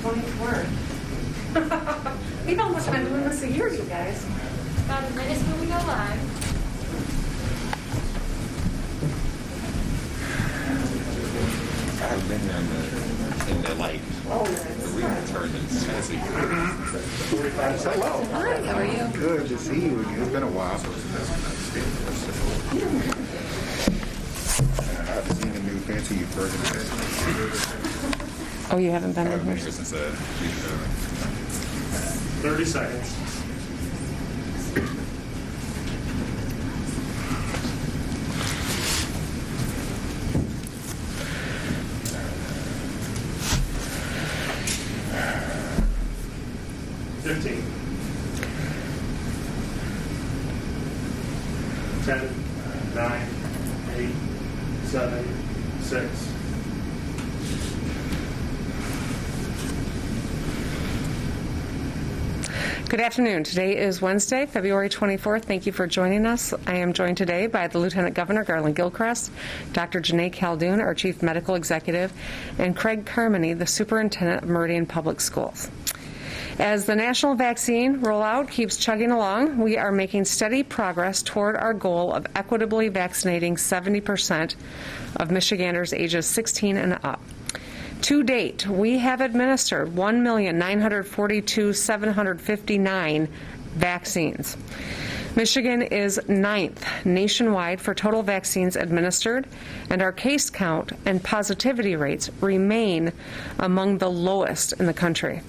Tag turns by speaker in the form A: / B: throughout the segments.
A: 24th. We've almost been doing this a year, you guys.
B: About a minute when we go live.
C: I've been in the light.
A: Oh,
C: The
A: nice.
C: real turned and sassy.
D: Hello.
A: Hi, how are you?
D: Good to see you. It's been a while. I've seen the new fancy version of it.
E: Oh, you haven't been in
C: I've been
E: here?
C: here since
F: 30 seconds. $15. 10, 9, 8, 7, 6.
E: Good afternoon. Today is Wednesday, February 24th. Thank you for joining us. I am joined today by the Lieutenant Governor, Garland Gilchrist, Dr. Janae Caldoun, our Chief Medical Executive, and Craig Carmody, the Superintendent of Meridian Public Schools. As the national vaccine rollout keeps chugging along, we are making steady progress toward our goal of equitably vaccinating 70% of Michiganders ages 16 and up. To date, we have administered 1,942,759 vaccines. Michigan is 9th nationwide for total vaccines administered, and our case count and positivity rates remain among the lowest in the country.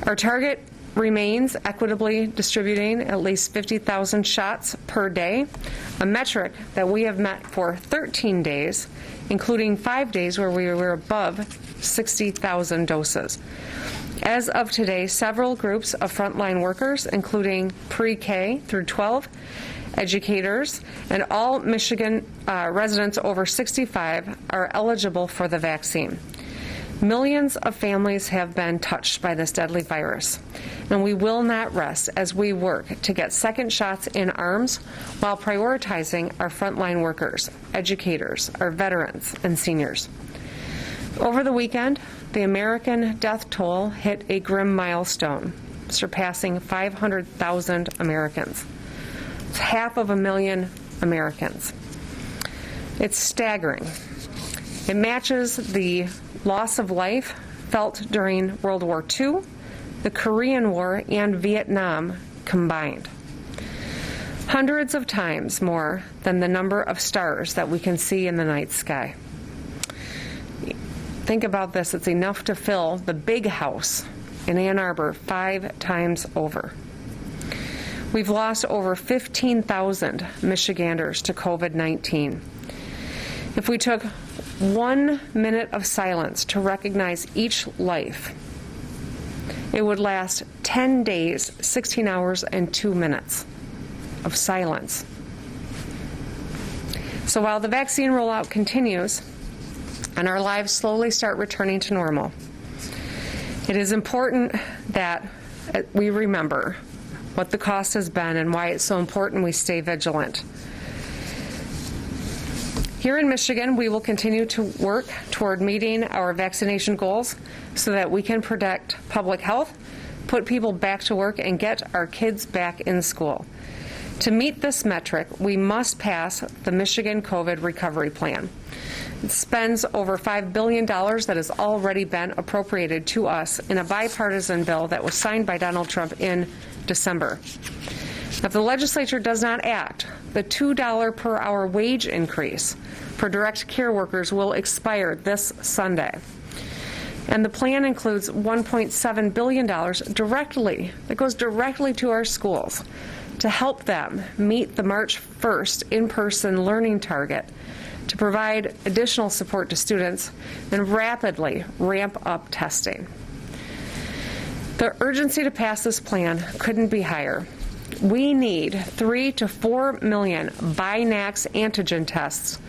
E: Our target remains equitably distributing at least 50,000 shots per day, a metric that we have met for 13 days, including 5 days where we were above 60,000 doses. As of today, several groups of frontline workers, including pre-K through 12, educators, and all Michigan residents over 65 are eligible for the vaccine. Millions of families have been touched by this deadly virus, and we will not rest as we work to get second shots in arms while prioritizing our frontline workers, educators, our veterans, and seniors. Over the weekend, the American death toll hit a grim milestone, surpassing 500,000 Americans. It's 500,000 Americans. It's staggering. It matches the loss of life felt during World War II, the Korean War, and Vietnam combined. Hundreds of times more than the number of stars that we can see in the night sky. Think about this, it's enough to fill the big house in Ann Arbor 5 times over. We've lost over 15,000 Michiganders to COVID-19. If we took 1 minute of silence to recognize each life, it would last 10 days, 16 hours, and 2 minutes of silence. So while the vaccine rollout continues and our lives slowly start returning to normal, it is important that we remember what the cost has been and why it's so important we stay vigilant. Here in Michigan, we will continue to work toward meeting our vaccination goals so that we can protect public health, put people back to work, and get our kids back in school. To meet this metric, we must pass the Michigan COVID Recovery Plan. It spends over $5 billion that has already been appropriated to us in a bipartisan bill that was signed by Donald Trump in December. If the legislature does not act, the $2 per hour wage increase for direct care workers will expire this Sunday. And the plan includes $1.7 billion that goes directly to our schools to help them meet the March 1st in-person learning target, to provide additional support to students, and rapidly ramp up testing. The urgency to pass this plan couldn't be higher. We need 3 to 4 million Binax antigen tests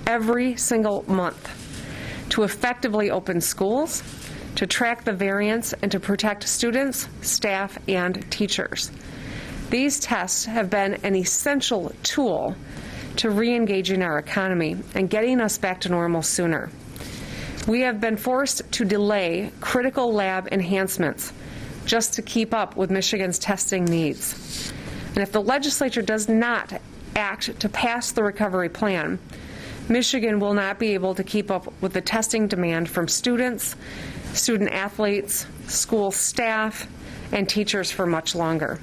E: every single month to effectively open schools, to track the variants, and to protect students, staff, and teachers. These tests have been an essential tool to re-engaging our economy and getting us back to normal sooner. We have been forced to delay critical lab enhancements just to keep up with Michigan's testing needs. And if the legislature does not act to pass the recovery plan, Michigan will not be able to keep up with the testing demand from students, student athletes, school staff, and teachers for much longer.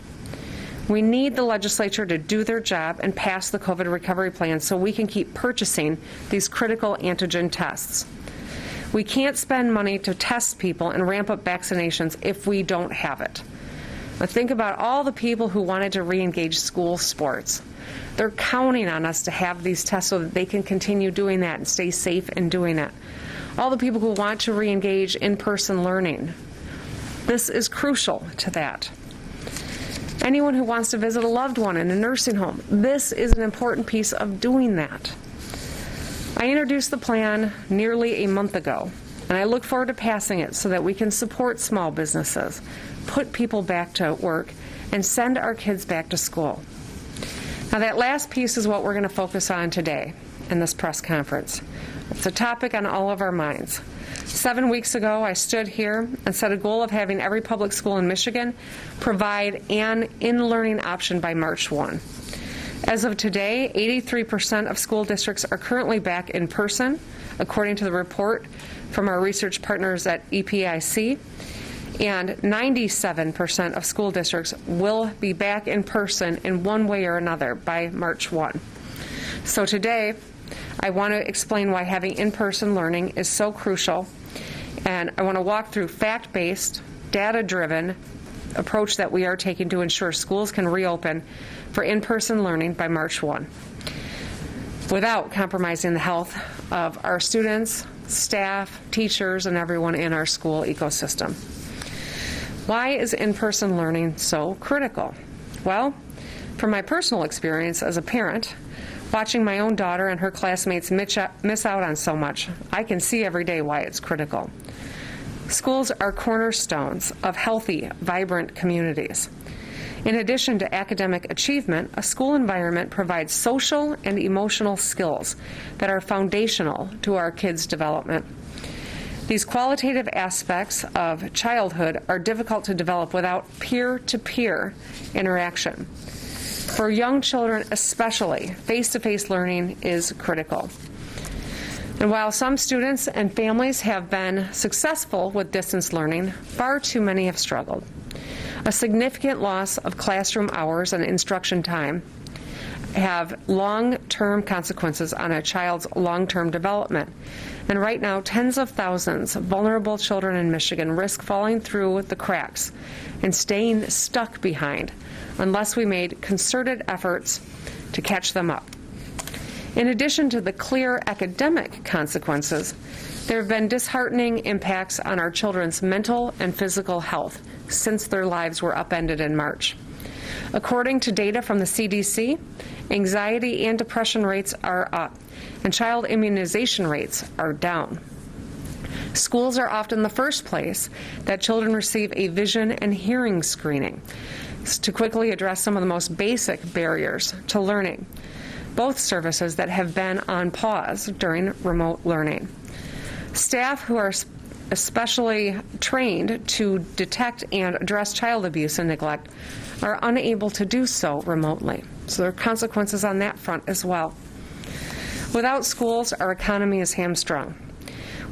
E: We need the legislature to do their job and pass the COVID recovery plan so we can keep purchasing these critical antigen tests. We can't spend money to test people and ramp up vaccinations if we don't have it. But think about all the people who wanted to re-engage school sports. They're counting on us to have these tests so that they can continue doing that and stay safe in doing it. All the people who want to re-engage in-person learning. This is crucial to that. Anyone who wants to visit a loved one in a nursing home, this is an important piece of doing that. I introduced the plan nearly a month ago, and I look forward to passing it so that we can support small businesses, put people back to work, and send our kids back to school. Now, that last piece is what we're going to focus on today in this press conference. It's a topic on all of our minds. 7 weeks ago, I stood here and set a goal of having every public school in Michigan provide an in-learning option by March 1. As of today, 83% of school districts are currently back in person, according to the report from our research partners at EPIC, and 97% of school districts will be back in person in one way or another by March 1. So today, I want to explain why having in-person learning is so crucial, and I want to walk through fact-based, data-driven approach that we are taking to ensure schools can reopen for in-person learning by March 1 without compromising the health of our students, staff, teachers, and everyone in our school ecosystem. Why is in-person learning so critical? Well, from my personal experience as a parent, watching my own daughter and her classmates miss out on so much, I can see every day why it's critical. Schools are cornerstones of healthy, vibrant communities. In addition to academic achievement, a school environment provides social and emotional skills that are foundational to our kids' development. These qualitative aspects of childhood are difficult to develop without peer-to-peer interaction. For young children especially, face-to-face learning is critical. And while some students and families have been successful with distance learning, far too many have struggled. A significant loss of classroom hours and instruction time have long-term consequences on a child's long-term development. And right now, tens of thousands of vulnerable children in Michigan risk falling through the cracks and staying stuck behind unless we made concerted efforts to catch them up. In addition to the clear academic consequences, there have been disheartening impacts on our children's mental and physical health since their lives were upended in March. According to data from the CDC, anxiety and depression rates are up, and child immunization rates are down. Schools are often the first place that children receive a vision and hearing screening to quickly address some of the most basic barriers to learning, both services that have been on pause during remote learning. Staff who are especially trained to detect and address child abuse and neglect are unable to do so remotely. So there are consequences on that front as well. Without schools, our economy is hamstrung.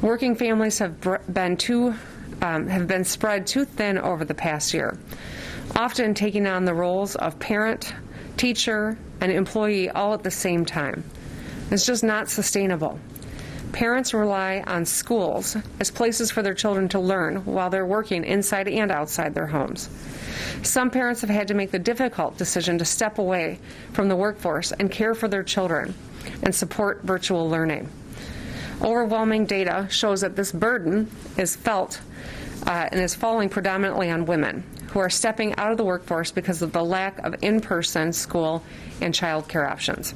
E: Working families have been spread too thin over the past year, often taking on the roles of parent, teacher, and employee all at the same time. It's just not sustainable. Parents rely on schools as places for their children to learn while they're working inside and outside their homes. Some parents have had to make the difficult decision to step away from the workforce and care for their children and support virtual learning. Overwhelming data shows that this burden is felt and is falling predominantly on women who are stepping out of the workforce because of the lack of in-person school and child care options.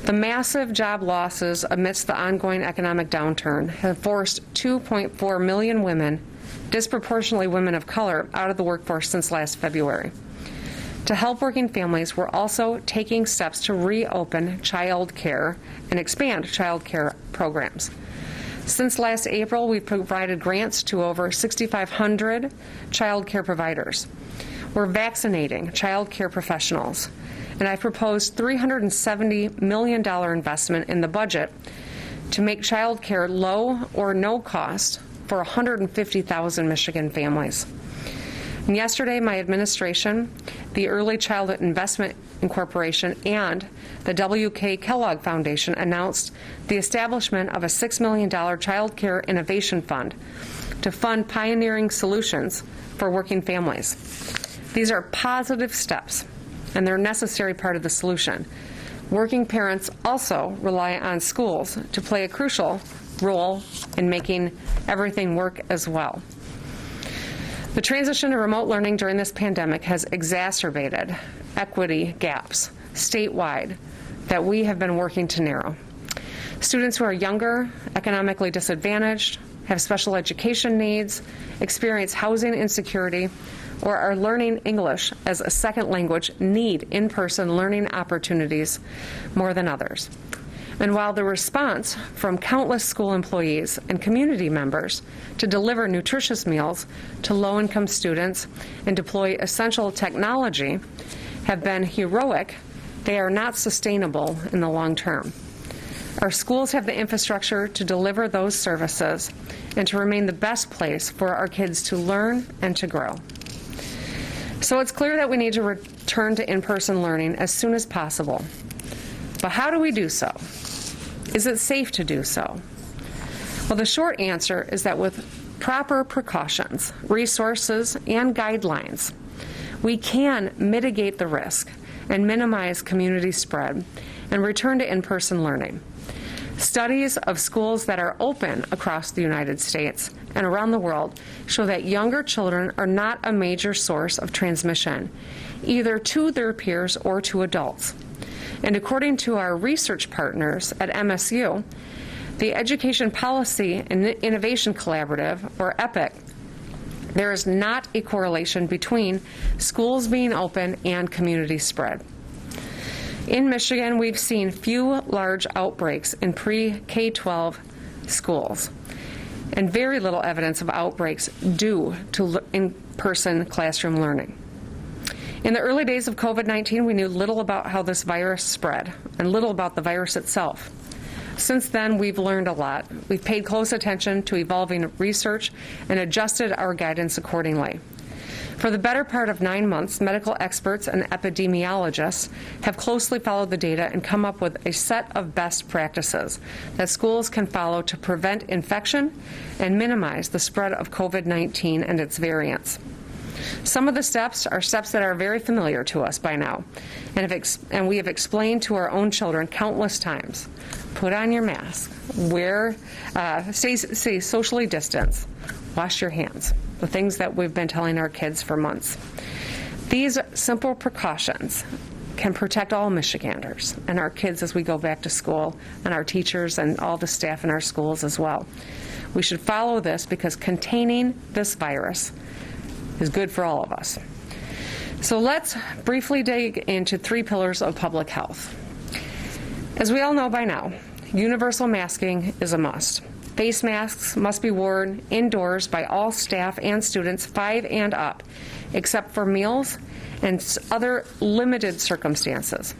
E: The massive job losses amidst the ongoing economic downturn have forced 2.4 million women, disproportionately women of color, out of the workforce since last February. To help working families, we're also taking steps to reopen child care and expand child care programs. Since last April, we've provided grants to over 6,500 child care providers. We're vaccinating child care professionals, and I proposed $370 million investment in the budget to make child care low or no cost for 150,000 Michigan families. And yesterday, my administration, the Early Childhood Investment Incorporation, and the W.K. Kellogg Foundation announced the establishment of a $6 million Child Care Innovation Fund to fund pioneering solutions for working families. These are positive steps, and they're a necessary part of the solution. Working parents also rely on schools to play a crucial role in making everything work as well. The transition to remote learning during this pandemic has exacerbated equity gaps statewide that we have been working to narrow. Students who are younger, economically disadvantaged, have special education needs, experience housing insecurity, or are learning English as a second language need in-person learning opportunities more than others. And while the response from countless school employees and community members to deliver nutritious meals to low-income students and deploy essential technology have been heroic, they are not sustainable in the long term. Our schools have the infrastructure to deliver those services and to remain the best place for our kids to learn and to grow. So it's clear that we need to return to in-person learning as soon as possible. But how do we do so? Is it safe to do so? Well, the short answer is that with proper precautions, resources, and guidelines, we can mitigate the risk and minimize community spread and return to in-person learning. Studies of schools that are open across the United States and around the world show that younger children are not a major source of transmission, either to their peers or to adults. And according to our research partners at MSU, the Education Policy and Innovation Collaborative, or EPIC, there is not a correlation between schools being open and community spread. In Michigan, we've seen few large outbreaks in pre-K-12 schools, and very little evidence of outbreaks due to in-person classroom learning. In the early days of COVID-19, we knew little about how this virus spread and little about the virus itself. Since then, we've learned a lot. We've paid close attention to evolving research and adjusted our guidance accordingly. For the better part of 9 months, medical experts and epidemiologists have closely followed the data and come up with a set of best practices that schools can follow to prevent infection and minimize the spread of COVID-19 and its variants. Some of the steps are steps that are very familiar to us by now, and we have explained to our own children countless times. Put on your mask, stay socially distanced, wash your hands, the things that we've been telling our kids for months. These simple precautions can protect all Michiganders and our kids as we go back to school, and our teachers and all the staff in our schools as well. We should follow this because containing this virus is good for all of us. So let's briefly dig into 3 pillars of public health. As we all know by now, universal masking is a must. Face masks must be worn indoors by all staff and students 5 and up, except for meals and other limited circumstances.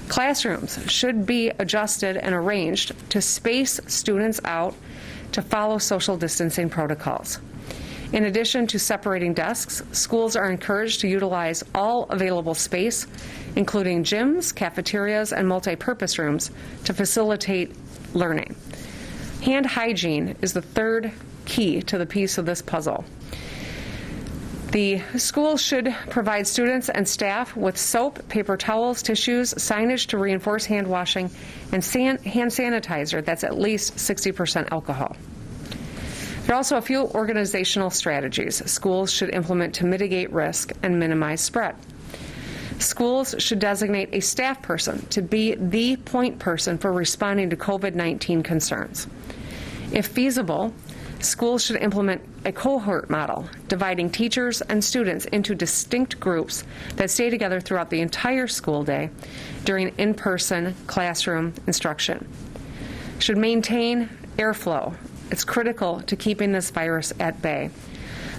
E: Classrooms should be adjusted and arranged to space students out to follow social distancing protocols. In addition to separating desks, schools are encouraged to utilize all available space, including gyms, cafeterias, and multi-purpose rooms, to facilitate learning. Hand hygiene is the third key to the piece of this puzzle. The school should provide students and staff with soap, paper towels, tissues, signage to reinforce hand washing, and hand sanitizer that's at least 60% alcohol. There are also a few organizational strategies schools should implement to mitigate risk and minimize spread. Schools should designate a staff person to be the point person for responding to COVID-19 concerns. If feasible, schools should implement a cohort model, dividing teachers and students into distinct groups that stay together throughout the entire school day during in-person classroom instruction. Should maintain airflow It's critical to keeping this virus at bay.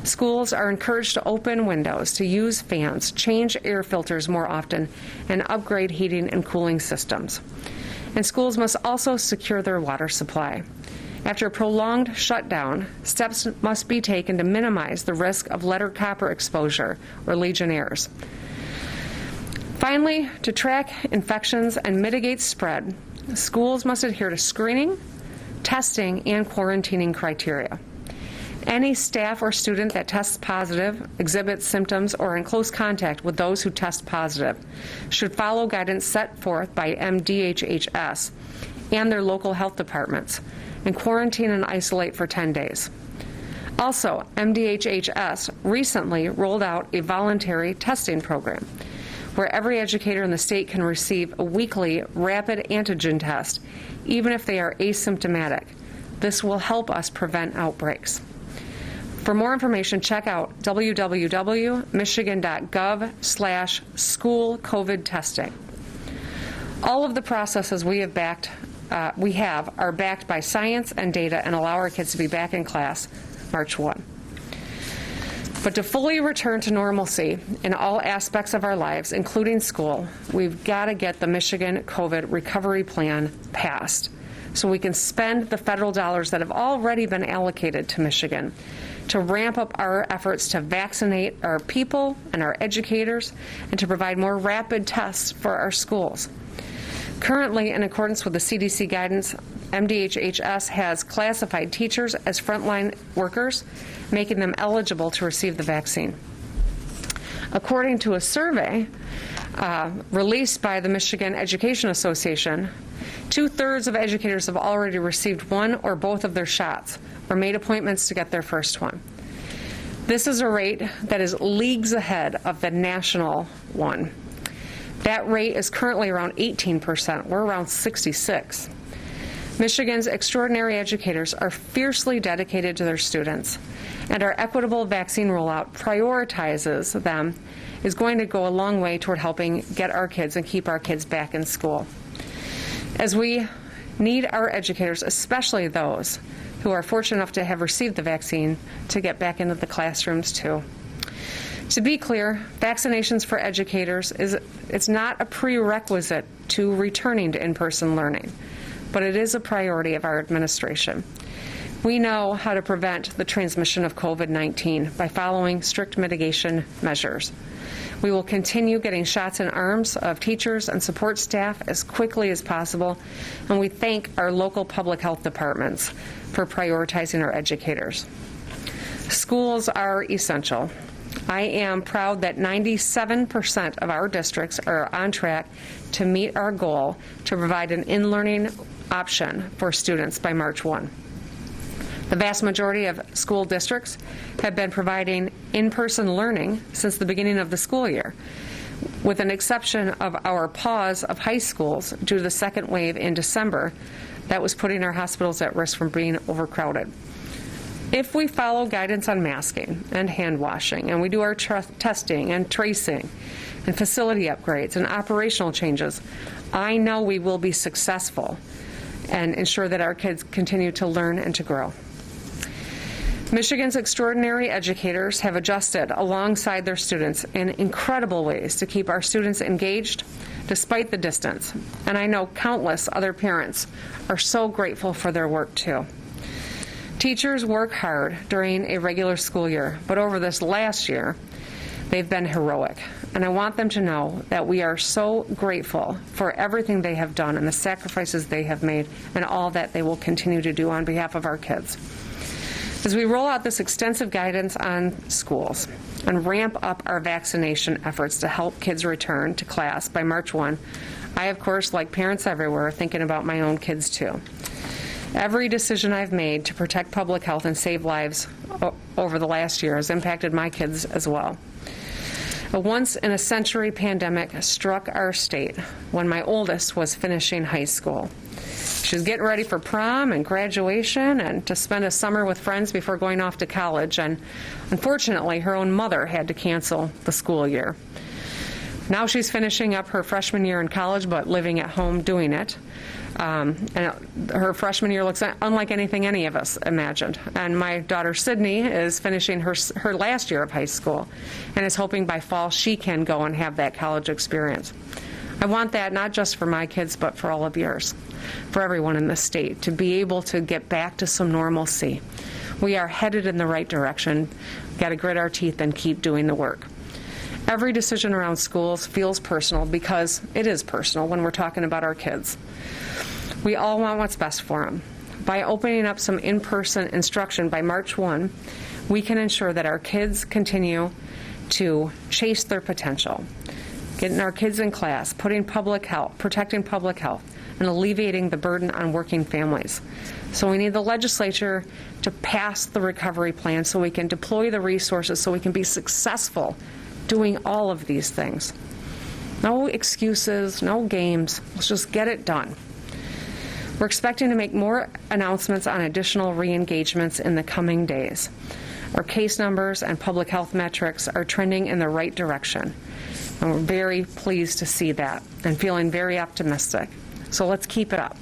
E: Schools are encouraged to open windows, to use fans, change air filters more often, and upgrade heating and cooling systems. And schools must also secure their water supply. After a prolonged shutdown, steps must be taken to minimize the risk of lead or copper exposure or Legionnaires. Finally, to track infections and mitigate spread, schools must adhere to screening, testing, and quarantining criteria. Any staff or student that tests positive, exhibits symptoms, or in close contact with those who test positive should follow guidance set forth by MDHHS and their local health departments and quarantine and isolate for 10 days. Also, MDHHS recently rolled out a voluntary testing program where every educator in the state can receive a weekly rapid antigen test, even if they are asymptomatic. This will help us prevent outbreaks. For more information, check out www.michigan.gov/school COVID testing. All of the processes we have are backed by science and data and allow our kids to be back in class March 1. But to fully return to normalcy in all aspects of our lives, including school, we've got to get the Michigan COVID recovery plan passed so we can spend the federal dollars that have already been allocated to Michigan to ramp up our efforts to vaccinate our people and our educators and to provide more rapid tests for our schools. Currently, in accordance with the CDC guidance, MDHHS has classified teachers as frontline workers, making them eligible to receive the vaccine. According to a survey released by the Michigan Education Association, 2/3 of educators have already received one or both of their shots or made appointments to get their first one. This is a rate that is leagues ahead of the national one. That rate is currently around 18%. We're around 66%. Michigan's extraordinary educators are fiercely dedicated to their students, and our equitable vaccine rollout prioritizes them is going to go a long way toward helping get our kids and keep our kids back in school. As we need our educators, especially those who are fortunate enough to have received the vaccine, to get back into the classrooms too. To be clear, vaccinations for educators it's not a prerequisite to returning to in-person learning, but it is a priority of our administration. We know how to prevent the transmission of COVID-19 by following strict mitigation measures. We will continue getting shots in arms of teachers and support staff as quickly as possible, and we thank our local public health departments for prioritizing our educators. Schools are essential. I am proud that 97% of our districts are on track to meet our goal to provide an in-learning option for students by March 1. The vast majority of school districts have been providing in-person learning since the beginning of the school year, with an exception of our pause of high schools due to the second wave in December that was putting our hospitals at risk from being overcrowded. If we follow guidance on masking and hand washing, and we do our testing and tracing and facility upgrades and operational changes, I know we will be successful and ensure that our kids continue to learn and to grow. Michigan's extraordinary educators have adjusted alongside their students in incredible ways to keep our students engaged despite the distance. And I know countless other parents are so grateful for their work too. Teachers work hard during a regular school year, but over this last year, they've been heroic. And I want them to know that we are so grateful for everything they have done and the sacrifices they have made and all that they will continue to do on behalf of our kids. As we roll out this extensive guidance on schools and ramp up our vaccination efforts to help kids return to class by March 1, I, of course, like parents everywhere, are thinking about my own kids too. Every decision I've made to protect public health and save lives over the last year has impacted my kids as well. A once-in-a-century pandemic struck our state when my oldest was finishing high school. She was getting ready for prom and graduation and to spend a summer with friends before going off to college, and unfortunately, her own mother had to cancel the school year. Now she's finishing up her freshman year in college, but living at home doing it. And her freshman year looks unlike anything any of us imagined. And my daughter Sydney is finishing her last year of high school and is hoping by fall she can go and have that college experience. I want that not just for my kids, but for all of yours, for everyone in the state, to be able to get back to some normalcy. We are headed in the right direction. We've got to grit our teeth and keep doing the work. Every decision around schools feels personal because it is personal when we're talking about our kids. We all want what's best for them. By opening up some in-person instruction by March 1, we can ensure that our kids continue to chase their potential, getting our kids in class, protecting public health, and alleviating the burden on working families. So we need the legislature to pass the recovery plan so we can deploy the resources so we can be successful doing all of these things. No excuses, no games. Let's just get it done. We're expecting to make more announcements on additional re-engagements in the coming days. Our case numbers and public health metrics are trending in the right direction, and we're very pleased to see that and feeling very optimistic. So let's keep it up.